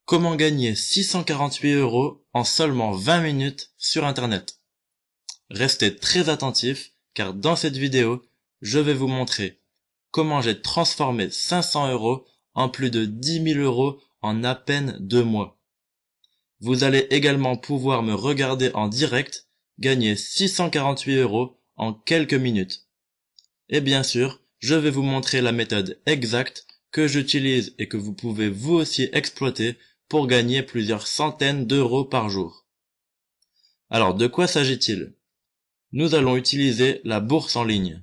Comment gagner 648 € en seulement 20 minutes sur Internet? Restez très attentifs car dans cette vidéo, je vais vous montrer comment j'ai transformé 500 € en plus de 10 000 € en à peine 2 mois. Vous allez également pouvoir me regarder en direct gagner 648 € en quelques minutes. Et bien sûr, je vais vous montrer la méthode exacte que j'utilise et que vous pouvez vous aussi exploiter pour gagner plusieurs centaines d'euros par jour. Alors, de quoi s'agit-il? Nous allons utiliser la bourse en ligne.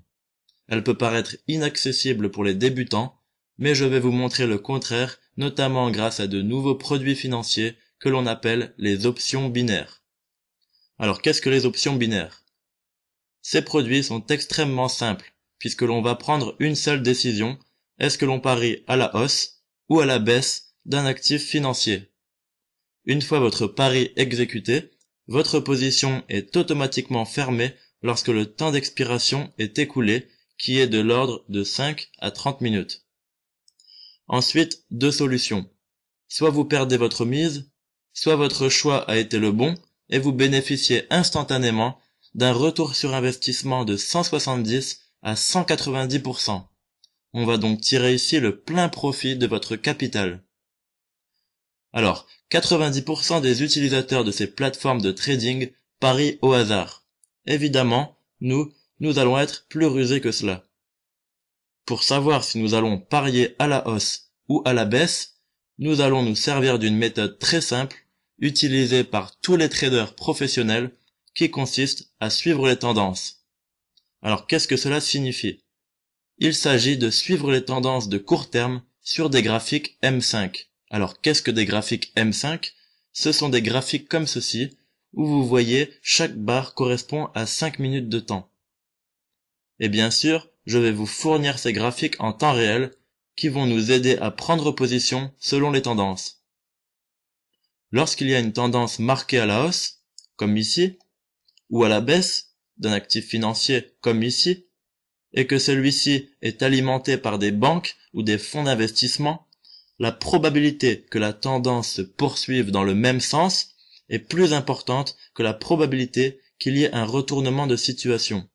Elle peut paraître inaccessible pour les débutants, mais je vais vous montrer le contraire, notamment grâce à de nouveaux produits financiers que l'on appelle les options binaires. Alors, qu'est-ce que les options binaires? Ces produits sont extrêmement simples, puisque l'on va prendre une seule décision, est-ce que l'on parie à la hausse ou à la baisse d'un actif financier? Une fois votre pari exécuté, votre position est automatiquement fermée lorsque le temps d'expiration est écoulé, qui est de l'ordre de 5 à 30 minutes. Ensuite, deux solutions. Soit vous perdez votre mise, soit votre choix a été le bon et vous bénéficiez instantanément d'un retour sur investissement de 170 à 190%. On va donc tirer ici le plein profit de votre capital. Alors, 90% des utilisateurs de ces plateformes de trading parient au hasard. Évidemment, nous allons être plus rusés que cela. Pour savoir si nous allons parier à la hausse ou à la baisse, nous allons nous servir d'une méthode très simple, utilisée par tous les traders professionnels, qui consiste à suivre les tendances. Alors, qu'est-ce que cela signifie? Il s'agit de suivre les tendances de court terme sur des graphiques M5. Alors, qu'est-ce que des graphiques M5? Ce sont des graphiques comme ceci, où vous voyez chaque barre correspond à 5 minutes de temps. Et bien sûr, je vais vous fournir ces graphiques en temps réel, qui vont nous aider à prendre position selon les tendances. Lorsqu'il y a une tendance marquée à la hausse, comme ici, ou à la baisse d'un actif financier, comme ici, et que celui-ci est alimenté par des banques ou des fonds d'investissement, la probabilité que la tendance se poursuive dans le même sens est plus importante que la probabilité qu'il y ait un retournement de situation.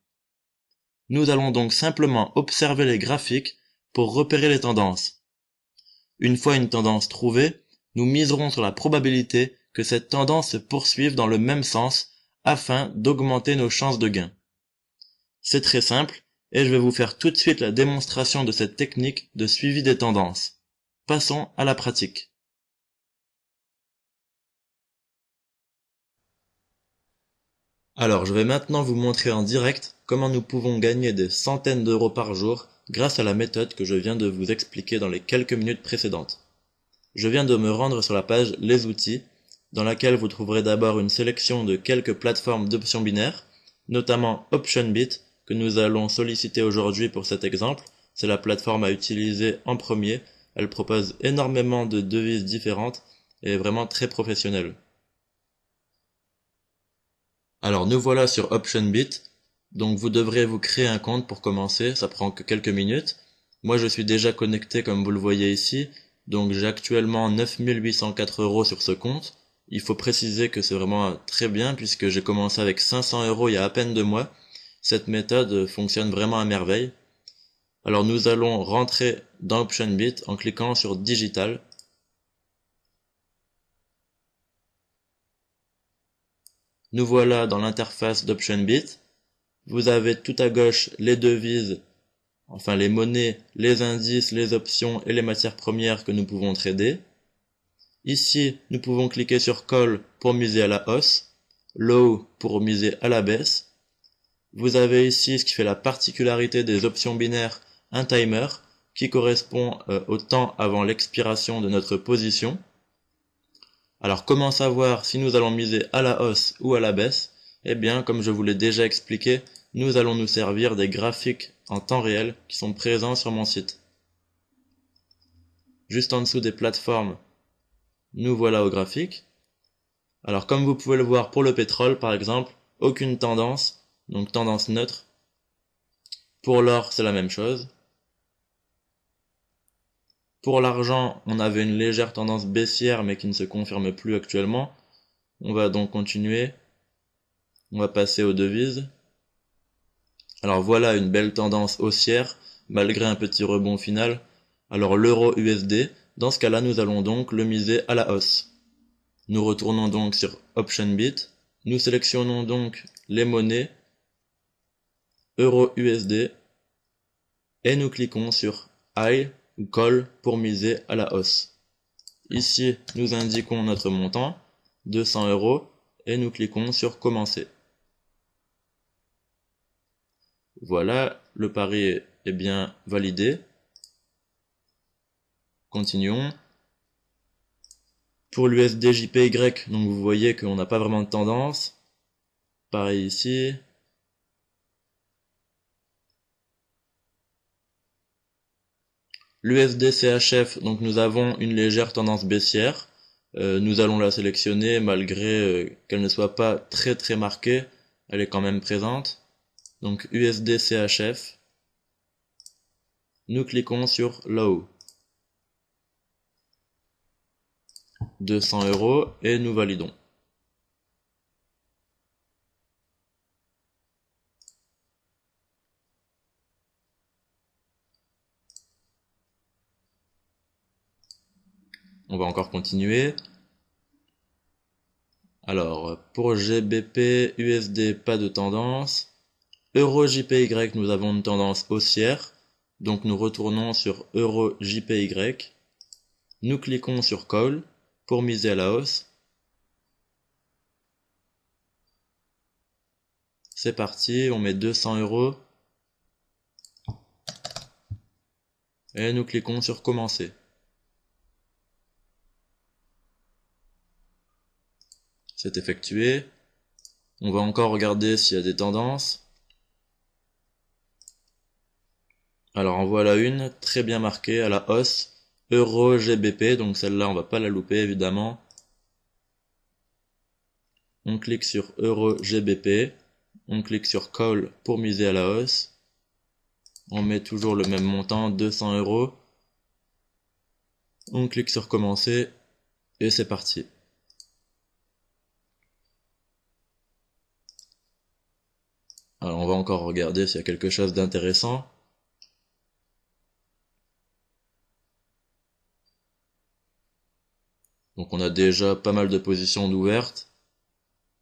Nous allons donc simplement observer les graphiques pour repérer les tendances. Une fois une tendance trouvée, nous miserons sur la probabilité que cette tendance se poursuive dans le même sens afin d'augmenter nos chances de gain. C'est très simple et je vais vous faire tout de suite la démonstration de cette technique de suivi des tendances. Passons à la pratique. Alors, je vais maintenant vous montrer en direct comment nous pouvons gagner des centaines d'euros par jour grâce à la méthode que je viens de vous expliquer dans les quelques minutes précédentes. Je viens de me rendre sur la page Les outils, dans laquelle vous trouverez d'abord une sélection de quelques plateformes d'options binaires, notamment OptionBit, que nous allons solliciter aujourd'hui pour cet exemple. C'est la plateforme à utiliser en premier. Elle propose énormément de devises différentes et est vraiment très professionnelle. Alors nous voilà sur OptionBit, donc vous devrez vous créer un compte pour commencer, ça prend que quelques minutes. Moi je suis déjà connecté comme vous le voyez ici, donc j'ai actuellement 9 804 € sur ce compte. Il faut préciser que c'est vraiment très bien puisque j'ai commencé avec 500 € il y a à peine 2 mois. Cette méthode fonctionne vraiment à merveille. Alors nous allons rentrer dans OptionBit en cliquant sur Digital. Nous voilà dans l'interface d'OptionBit. Vous avez tout à gauche les devises, enfin les monnaies, les indices, les options et les matières premières que nous pouvons trader. Ici, nous pouvons cliquer sur Call pour miser à la hausse, Low pour miser à la baisse. Vous avez ici ce qui fait la particularité des options binaires, un timer qui correspond au temps avant l'expiration de notre position. Alors comment savoir si nous allons miser à la hausse ou à la baisse? Eh bien, comme je vous l'ai déjà expliqué, nous allons nous servir des graphiques en temps réel qui sont présents sur mon site. Juste en dessous des plateformes, nous voilà au graphique. Alors comme vous pouvez le voir pour le pétrole par exemple, aucune tendance, donc tendance neutre. Pour l'or, c'est la même chose. Pour l'argent, on avait une légère tendance baissière mais qui ne se confirme plus actuellement. On va donc continuer. On va passer aux devises. Alors voilà une belle tendance haussière malgré un petit rebond final. Alors l'euro USD, dans ce cas-là, nous allons donc le miser à la hausse. Nous retournons donc sur OptionBit. Nous sélectionnons donc les monnaies euro USD et nous cliquons sur High ou Call pour miser à la hausse. Ici, nous indiquons notre montant, 200 €, et nous cliquons sur Commencer. Voilà, le pari est bien validé. Continuons. Pour l'USD JPY, donc vous voyez qu'on n'a pas vraiment de tendance. Pareil ici. L'USD CHF, donc nous avons une légère tendance baissière. Nous allons la sélectionner malgré qu'elle ne soit pas très marquée. Elle est quand même présente. Donc USD CHF. Nous cliquons sur Low. 200 € et nous validons. On va encore continuer. Alors, pour GBP, USD, pas de tendance. Euro JPY, nous avons une tendance haussière. Donc nous retournons sur Euro JPY. Nous cliquons sur Call pour miser à la hausse. C'est parti, on met 200 €. Et nous cliquons sur Commencer. C'est effectué. On va encore regarder s'il y a des tendances. Alors en voilà une, très bien marquée à la hausse. Euro GBP, donc celle-là on va pas la louper évidemment. On clique sur Euro GBP. On clique sur Call pour miser à la hausse. On met toujours le même montant, 200 €. On clique sur Commencer et c'est parti. Alors on va encore regarder s'il y a quelque chose d'intéressant. Donc on a déjà pas mal de positions d'ouvertes.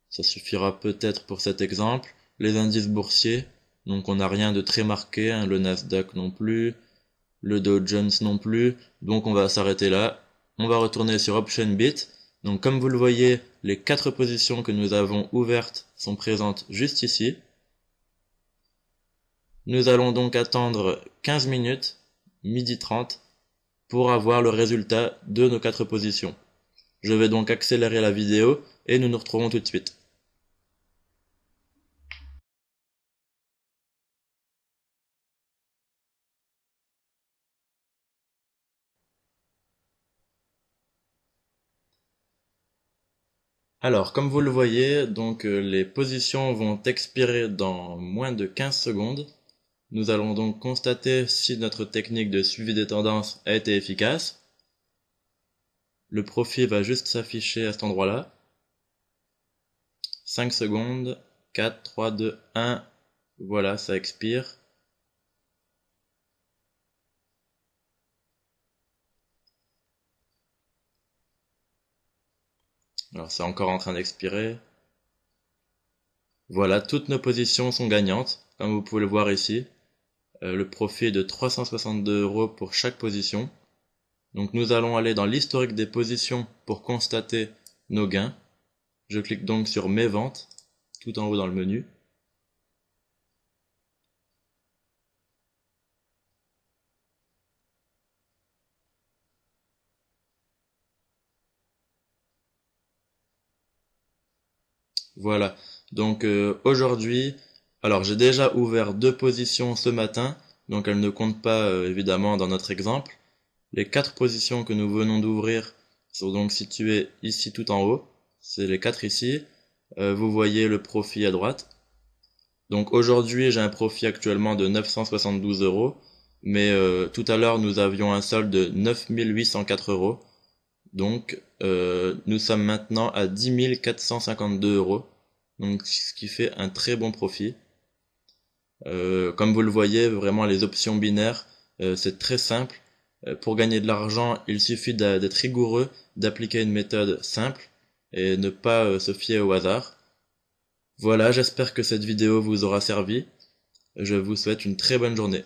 Ça suffira peut-être pour cet exemple. Les indices boursiers, donc on n'a rien de très marqué, hein, le Nasdaq non plus, le Dow Jones non plus, donc on va s'arrêter là. On va retourner sur OptionBit. Donc comme vous le voyez, les 4 positions que nous avons ouvertes sont présentes juste ici. Nous allons donc attendre 15 minutes, 12h30, pour avoir le résultat de nos 4 positions. Je vais donc accélérer la vidéo et nous nous retrouvons tout de suite. Alors, comme vous le voyez, donc les positions vont expirer dans moins de 15 secondes. Nous allons donc constater si notre technique de suivi des tendances a été efficace. Le profil va juste s'afficher à cet endroit-là. 5 secondes, 4, 3, 2, 1, voilà, ça expire. Alors c'est encore en train d'expirer. Voilà, toutes nos positions sont gagnantes, comme vous pouvez le voir ici. Le profit est de 362 € pour chaque position. Donc nous allons aller dans l'historique des positions pour constater nos gains. Je clique donc sur Mes ventes, tout en haut dans le menu. Voilà, donc aujourd'hui, alors j'ai déjà ouvert 2 positions ce matin, donc elles ne comptent pas évidemment dans notre exemple. Les 4 positions que nous venons d'ouvrir sont donc situées ici tout en haut, c'est les 4 ici. Vous voyez le profit à droite. Donc aujourd'hui j'ai un profit actuellement de 972 €. mais tout à l'heure nous avions un solde de 9 804 €. Donc nous sommes maintenant à 10 452 €, donc ce qui fait un très bon profit. Comme vous le voyez, vraiment les options binaires, c'est très simple. Pour gagner de l'argent, il suffit d'être rigoureux, d'appliquer une méthode simple et ne pas se fier au hasard. Voilà, j'espère que cette vidéo vous aura servi. Je vous souhaite une très bonne journée.